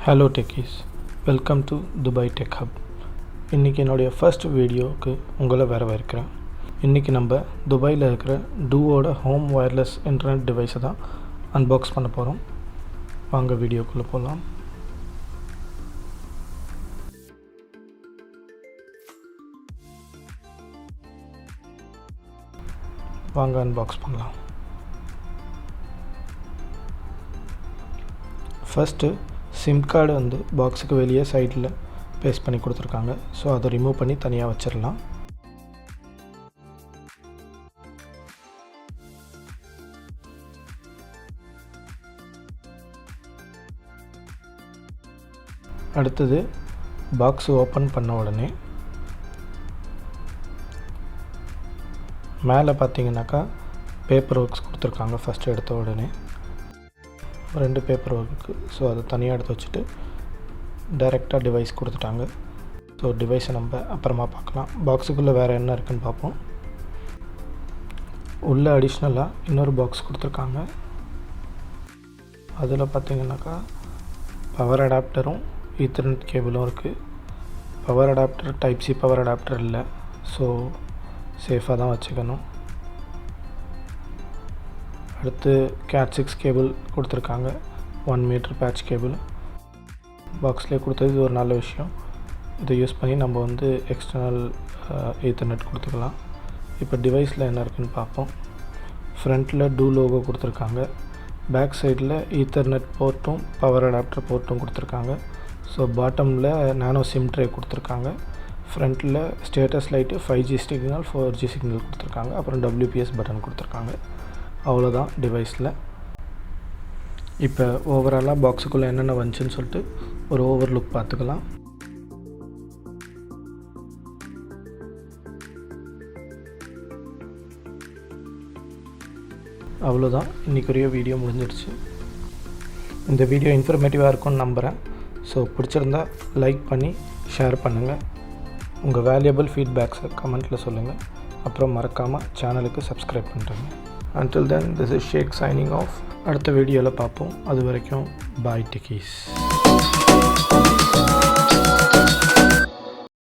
Hello techies, welcome to Dubai tech hub. இன்றைக்கி என்னுடைய first வீடியோவுக்கு உங்களை வரவேற்கிறேன். இன்றைக்கி நம்ம துபாயில் இருக்கிற டூவோட ஹோம் ஒயர்லெஸ் இன்டர்நெட் டிவைஸை தான் அன்பாக்ஸ் பண்ண போகிறோம். வாங்க வீடியோக்குள்ளே போகலாம். வாங்க அன்பாக்ஸ் பண்ணலாம். ஃபஸ்ட்டு சிம் கார்டு பாக்ஸுக்கு வெளியே சைடில் பேஸ்ட் பண்ணி கொடுத்துருக்காங்க. ஸோ அதை ரிமூவ் பண்ணி தனியாக வச்சிடலாம். அடுத்தது பாக்ஸ் ஓப்பன் பண்ண உடனே மேலே பார்த்தீங்கன்னாக்கா பேப்பர் ஒர்க்ஸ் கொடுத்துருக்காங்க. ஃபஸ்ட்டு எடுத்த உடனே 2 பேப்பர் ஒர்க்கு. ஸோ அதை தனியாக எடுத்து வச்சுட்டு டைரெக்டாக டிவைஸ் கொடுத்துட்டாங்க. ஸோ டிவைஸை நம்ம அப்புறமா பார்க்கலாம். பாக்ஸுக்குள்ளே வேறு என்ன இருக்குதுன்னு பார்ப்போம். உள்ளே அடிஷ்னலாக இன்னொரு பாக்ஸ் கொடுத்துருக்காங்க. அதில் பார்த்திங்கனாக்கா பவர் அடாப்டரும் ஈத்தர்நெட் கேபிளும் இருக்குது. Power adapter type C power adapter இல்லை. ஸோ சேஃபாக தான் வச்சுக்கணும். அடுத்து கேட் 6 கேபிள் கொடுத்துருக்காங்க. 1 மீட்டர் பேட்ச் கேபிள் பாக்ஸ்லேயே கொடுத்தது. இது ஒரு நல்ல விஷயம். இதை யூஸ் பண்ணி நம்ம எக்ஸ்டர்னல் ஈத்தர்நெட் கொடுத்துக்கலாம். இப்போ டிவைஸில் என்ன இருக்குதுன்னு பார்ப்போம். ஃப்ரண்ட்டில் டூ லோகோ கொடுத்துருக்காங்க. பேக் சைடில் ஈத்தர்நெட் போர்ட்டும் பவர் அடாப்டர் போர்ட்டும் கொடுத்துருக்காங்க. ஸோ பாட்டமில் நானோ சிம் ட்ரே கொடுத்துருக்காங்க. ஃப்ரண்ட்டில் status light 5G signal 4G signal கொடுத்துருக்காங்க. அப்புறம் WPS பட்டன் கொடுத்துருக்காங்க. அவ்வளோதான் டிவைஸில். இப்போ ஓவராலாக பாக்ஸுக்குள்ளே என்னென்ன வந்துச்சுன்னு சொல்லிட்டு ஒரு ஓவர் லுக் பார்த்துக்கலாம். அவ்வளோதான், இன்றைக்குரிய வீடியோ முடிஞ்சிடுச்சு. இந்த வீடியோ இன்ஃபர்மேட்டிவாக இருக்கும்னு நம்புகிறேன். ஸோ பிடிச்சிருந்தா லைக் பண்ணி ஷேர் பண்ணுங்கள். உங்கள் வேல்யூபிள் ஃபீட்பேக்ஸை கமெண்ட்டில் சொல்லுங்கள். அப்புறம் மறக்காமல் சேனலுக்கு சப்ஸ்கிரைப் பண்ணுறேங்க. Until then, this is Sheikh signing off. அடுத்த வீடியோவில் பார்ப்போம். அது வரைக்கும் பாய் டெக்கீஸ்.